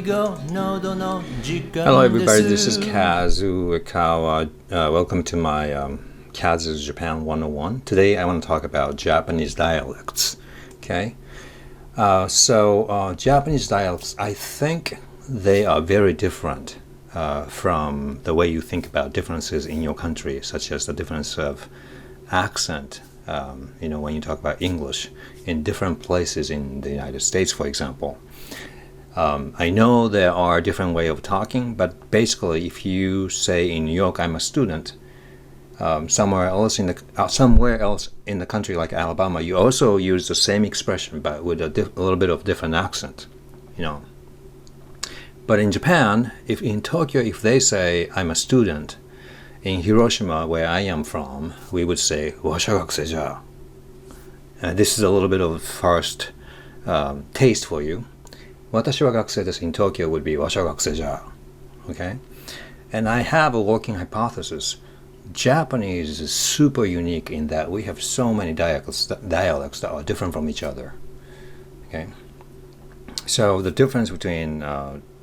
Hello everybody, this is Kazu Ikawa. Welcome to my Kazu's Japan 101. Today I want to talk about Japanese dialects. Okay, so Japanese dialects, I think they are very different from the way you think about differences in your country, such as the difference of accent, when you talk about English in different places in the United States, for example. I know there are different ways of talking, but basically if you say in New York, I'm a student, somewhere else in the country like Alabama, you also use the same expression but with a little bit of different accent, But in Japan, in Tokyo, if they say I'm a student, in Hiroshima, where I am from, we would say わしゃ学生じゃ. This is a little bit of first taste for you. 私は学生です in Tokyo would be わしゃ学生じゃ. Okay? And I have a working hypothesis. Japanese is super unique in that we have so many dialects that are different from each other. Okay? So the difference between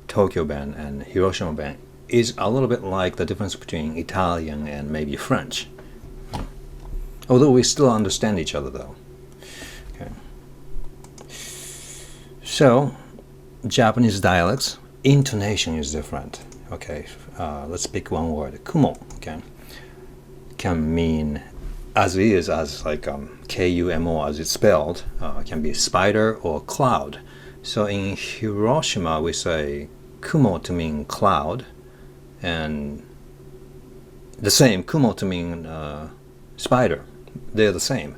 Tokyo Ben and Hiroshima Ben is a little bit like the difference between Italian and maybe French. Although we still understand each other though. Okay. So, Japanese dialects, intonation is different. Okay, let's pick one word. Kumo, okay, can mean as is, as like K-U-M-O as it's spelled, can be spider or cloud. So in Hiroshima we say kumo to mean cloud, and the same kumo to mean spider. They're the same.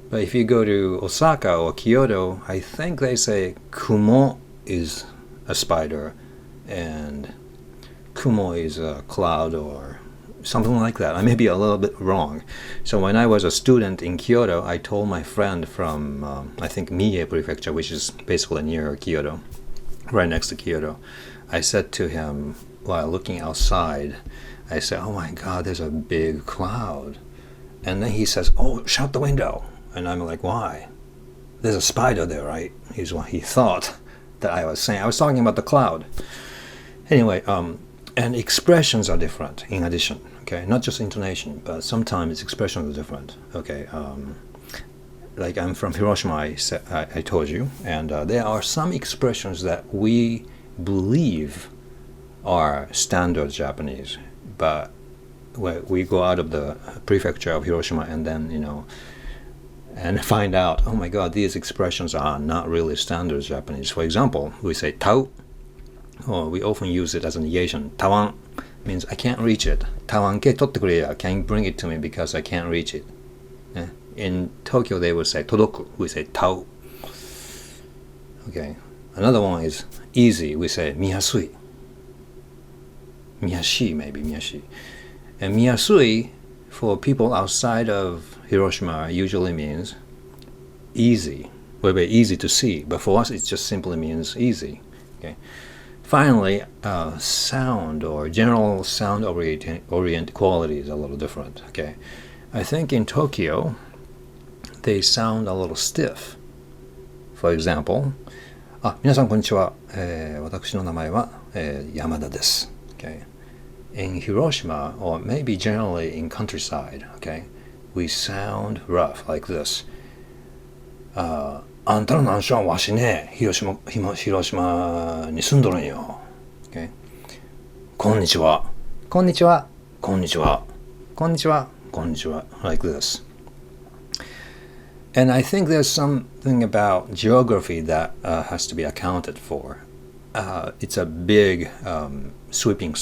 But if you go to Osaka or Kyoto, I think they say kumo is a spider and kumo is a cloud or something like that. I may be a little bit wrong. So when I was a student in Kyoto, I told my friend from I think Mie Prefecture, which is basically near Kyoto, right next to Kyoto, I said to him while looking outside, I said, oh my god, there's a big cloud. And then he says, oh, shut the window. And I'm like, why? There's a spider there, right? He's what he thought that I was saying. I was talking about the cloud. Anyway, and expressions are different in addition, okay? Not just intonation, but sometimes expressions are different, okay? Like I'm from Hiroshima, I told you, and there are some expressions that we believe are standard Japanese, but we go out of the prefecture of Hiroshima and then, and find out, oh my god, these expressions are not really standard Japanese. For example, we say tau, or we often use it as a negation. Tawan means I can't reach it. Tawan ke totte kureya, can you bring it to me because I can't reach it. In Tokyo they would say todoku, we say tau. Okay, another one is easy, we say miyasui. Miyashi, maybe miyashi. And miyasui for people outside of Hiroshima usually means easy, very easy to see, but for us it just simply means easy. Okay. Finally, sound or general sound orient quality is a little different. Okay, I think in Tokyo they sound a little stiff. For example, 皆さんこんにちは。私の名前は、山田です。Okay. In Hiroshima, or maybe generally in countryside, okay, we sound rough like this. あんたのマンションわしね、広島に住んどるんよ。Okay. こんにちは。こんにちは。こんにちは。こんにちは。こんにちは。Like this. And I think there's something about geography that has to be accounted for. It's a big sweeping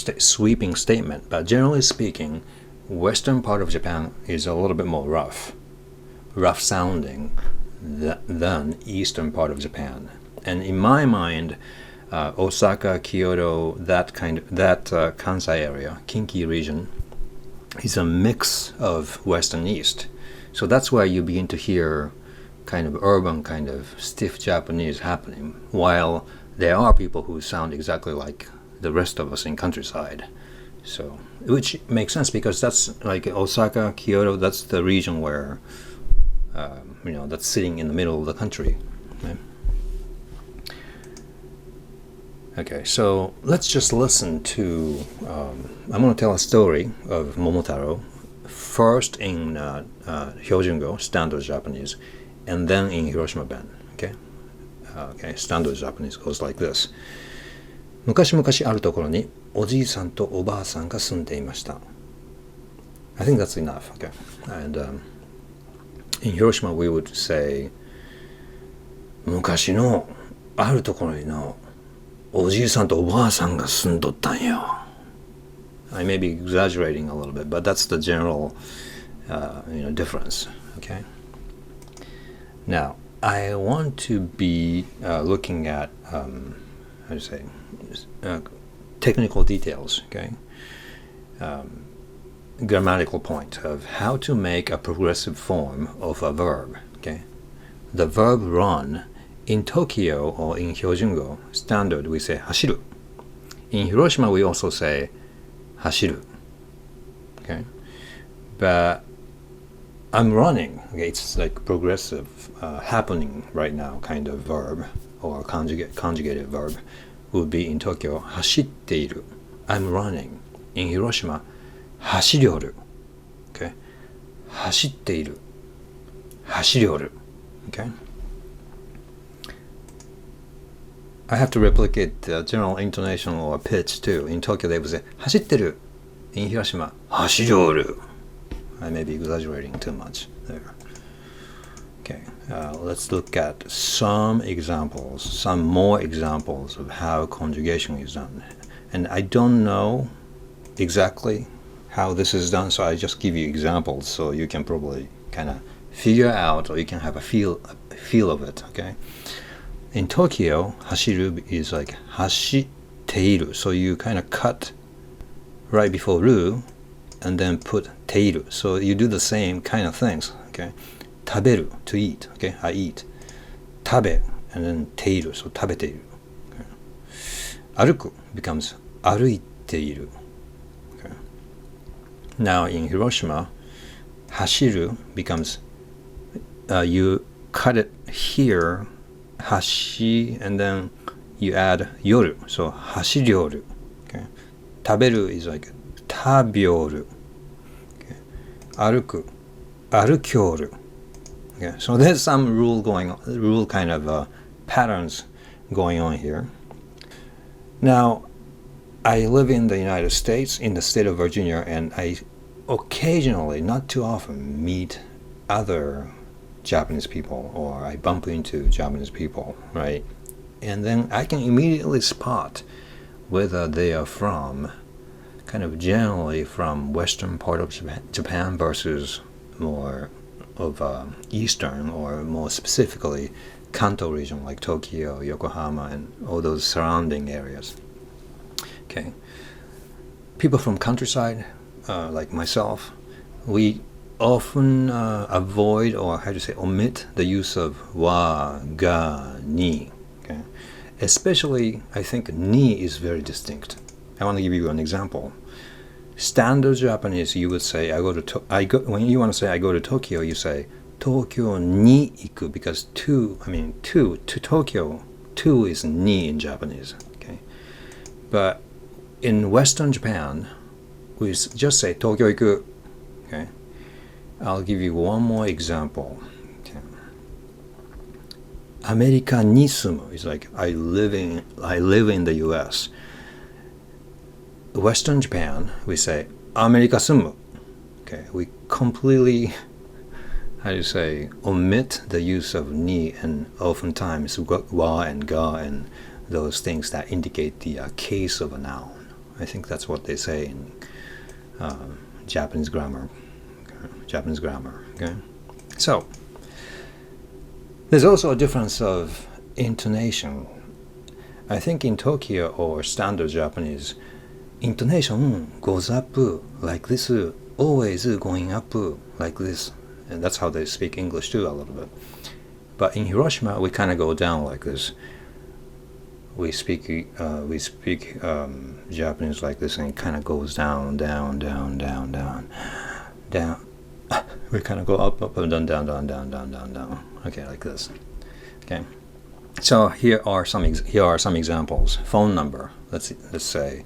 statement, but generally speaking, western part of Japan is a little bit more rough sounding than eastern part of Japan. And in my mind, Osaka, Kyoto, that Kansai area, Kinki region, is a mix of west and east. So that's where you begin to hear kind of urban, kind of stiff Japanese happening, while there are people who sound exactly like the rest of us in countryside. So, which makes sense because that's like Osaka, Kyoto, that's the region where, that's sitting in the middle of the country. Okay? Okay, so let's just listen to, I'm going to tell a story of Momotaro, first in 標準語, standard Japanese, and then in Hiroshima Ben, okay? Okay, standard Japanese goes like this. 昔々あるところにおじいさんとおばあさんが住んでいました。I think that's enough, okay? And in Hiroshima we would say 昔のあるところにのおじいさんとおばあさんが住んどったんよ。I may be exaggerating a little bit, but that's the general difference, okay? Now, I want to be looking at, how to say, technical details, okay? Grammatical point of how to make a progressive form of a verb, okay? The verb run, in Tokyo or in 標準語 standard we say 走る. In Hiroshima we also say 走る, okay? But I'm running, okay? It's like progressive, happening right now kind of verb or conjugated verb would be in Tokyo 走っている. I'm running. In Hiroshima 走りおる, okay? 走っている. 走りおる, okay? I have to replicate the general intonation or pitch too. In Tokyo they would say 走ってる. In Hiroshima 走りおる. I may be exaggerating too much there. Okay, let's look at some more examples of how conjugation is done. And I don't know exactly how this is done, so I just give you examples so you can probably kind of figure out or you can have a feel of it, okay? In Tokyo, 走る is like 走っている, so you kind of cut right before る and then put ている, so you do the same kind of things, okay? 食べる to eat, okay? I eat. 食べ and then ている, so 食べている, okay? 歩く becomes 歩いている, okay? Now in Hiroshima, 走る becomes you cut it here, 走 and then you add 夜, so 走りおる, okay? 食べる is like 食べおる, okay? 歩く 歩きおる, okay? So there's some rule kind of patterns going on here. Now, I live in the United States, in the state of Virginia, and I occasionally, not too often, meet other Japanese people, or I bump into Japanese people, right? And then I can immediately spot whether they are from, kind of generally from western part of Japan versus more of eastern, or more specifically Kanto region like Tokyo, Yokohama, and all those surrounding areas. Okay, people from countryside, like myself, we often avoid, or how to say, omit the use of wa, ga, ni. Okay, especially I think ni is very distinct. I want to give you an example. Standard Japanese, you would say when you want to say I go to Tokyo, you say Tokyo ni iku, because to Tokyo, to is ni in Japanese. Okay, but in Western Japan, we just say Tokyo iku. Okay, I'll give you one more example. Okay. America ni sumu is like I live in the U.S. Western Japan, we say America sumu. Okay, we completely, how do you say, omit the use of ni, and oftentimes wa and ga and those things that indicate the case of a noun. I think that's what they say in Japanese grammar. Okay, so there's also a difference of intonation. I think in Tokyo or standard Japanese, intonation goes up like this, always going up like this, and that's how they speak English too a little bit. But in Hiroshima, we kind of go down like this. We speak Japanese like this, and it kind of goes down. We kind of go up, and down. Okay, like this. Okay. So here are some examples. Phone number. Let's say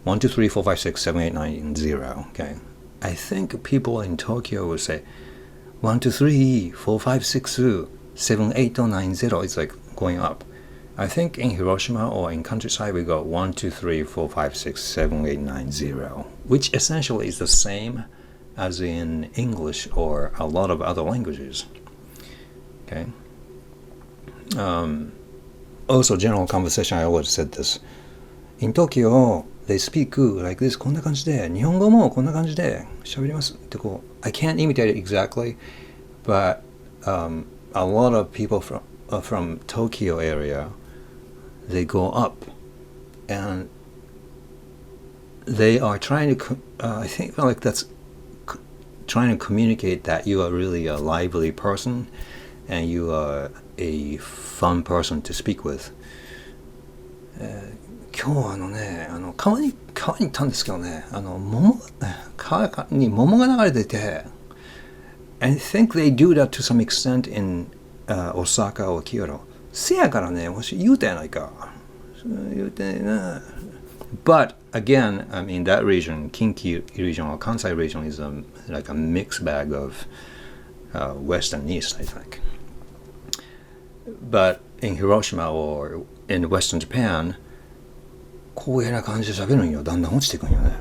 12345678990. Okay. I think people in Tokyo would say 12345678990. It's like going up. I think in Hiroshima or in countryside we go 12345678990, which essentially is the same as in English or a lot of other languages. Okay. Also, general conversation, I always said this. In Tokyo, they speak like this, こんな感じで、日本語もこんな感じで喋りますってこう、I can't imitate it exactly, but a lot of people from Tokyo area, they go up and they are trying to, I think like that's trying to communicate that you are really a lively person and you are a fun person to speak with. 今日川に行ったんですけどね、川に桃が流れてて、I think they do that to some extent in Osaka or Kyoto. せやからね、もし言うたやないか。言うてな。But again, I mean that region, Kinki region or Kansai region is like a mixed bag of west and east, I think. But in Hiroshima or in Western Japan, こういうな感じで喋るんよ。だんだん落ちていくんよね。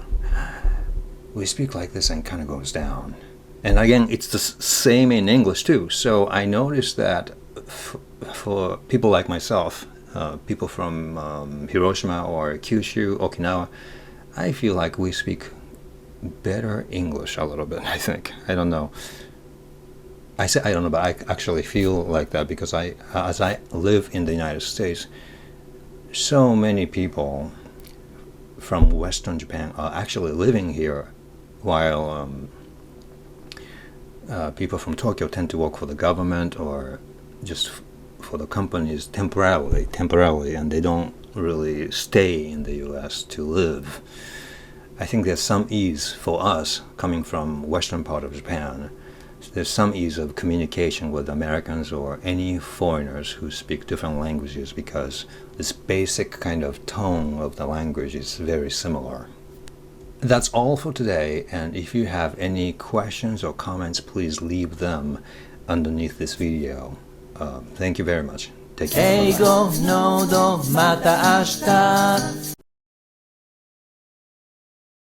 We speak like this and kind of goes down. And again, it's the same in English too. So I noticed that for people like myself, people from Hiroshima or Kyushu, Okinawa, I feel like we speak better English a little bit, I think. I don't know. I say I don't know, but I actually feel like that because as I live in the United States, so many people from Western Japan are actually living here, while people from Tokyo tend to work for the government or just for the companies temporarily, and they don't really stay in the U.S. to live. I think there's some ease for us coming from western part of Japan. There's some ease of communication with Americans or any foreigners who speak different languages because this basic kind of tone of the language is very similar. That's all for today, and if you have any questions or comments, please leave them underneath this video. Thank you very much. Take care. 英語のまた明日